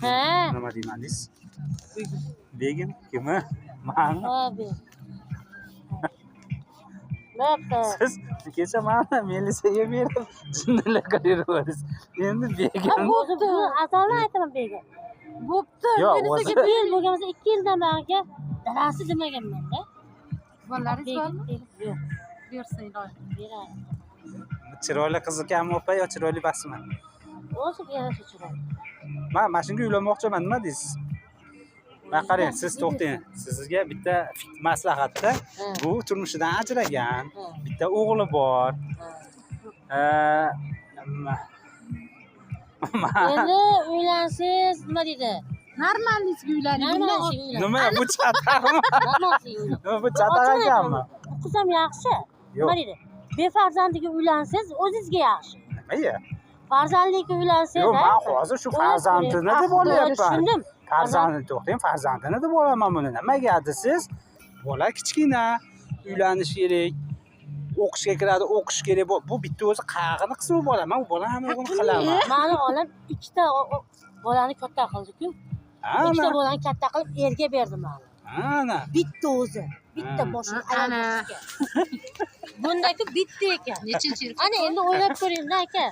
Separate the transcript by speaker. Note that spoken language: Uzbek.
Speaker 1: Ha.
Speaker 2: Nima deymangiz? Begim kimi? Mani.
Speaker 1: Abi. Bo'pti.
Speaker 2: Siz kecha mana Melisaga berib jinnilar qilib endi Begim.
Speaker 1: Bo'pti. Asalni aytaman Begim. Bo'pti.
Speaker 2: Yo'q,
Speaker 1: Melisaga
Speaker 2: o'zi-
Speaker 1: bir yil bo'lganmasa 2 yildan beri dadasi demaganman-da.
Speaker 3: Bolalaringiz bormi?
Speaker 1: Yo'q.
Speaker 3: Bersanglar.
Speaker 1: Beradi.
Speaker 2: Chiroyli qiz ekanmi opa yo chiroyli basmi?
Speaker 1: O'zi yarasha chiroyli.
Speaker 2: Men mana shunga uylanmoqchiman, nima deysiz? Men qarang, siz to'xtang. Sizga bitta maslahatda bu turmushidan ajragan, bitta o'g'li bor.
Speaker 1: Endi uylansiz nima deydi?
Speaker 3: Normalnisiga uylaning.
Speaker 1: Normalsiga uylan.
Speaker 2: Nima bu chataqmi?
Speaker 1: Normalsiga uylan.
Speaker 2: Nima bu chataq ekanmi?
Speaker 1: Bu qiz ham yaxshi.
Speaker 2: Yo'q.
Speaker 1: Nima deydi? Befarzandiga uylansiz o'zingizga yaxshi.
Speaker 2: Nimaga?
Speaker 1: Farzandliga uylansiz.
Speaker 2: Yo'q, men hozir shu farzandini deb olyapman.
Speaker 1: Tushundim.
Speaker 2: Farzandni to'xtang, farzandini deb olaman buni. Nimaga desiz? Bola kichkina, uylanish kerak. O'qishga kiradi, o'qish kerak. Bu bitta o'zi qayerni qilsa u bola. Men u bolani hamma yo'g'ini qilaman.
Speaker 1: Mani olim ikkita bolani katta qildi-ku. Ikkita bolani katta qilib erga berdi mani.
Speaker 2: Ana.
Speaker 1: Bitta o'zi. Bitta boshini ayol boshiga. Bundaki bitta ekan.
Speaker 3: Nechinchi yil?
Speaker 1: Ana endi o'ylab ko'ring-da aka.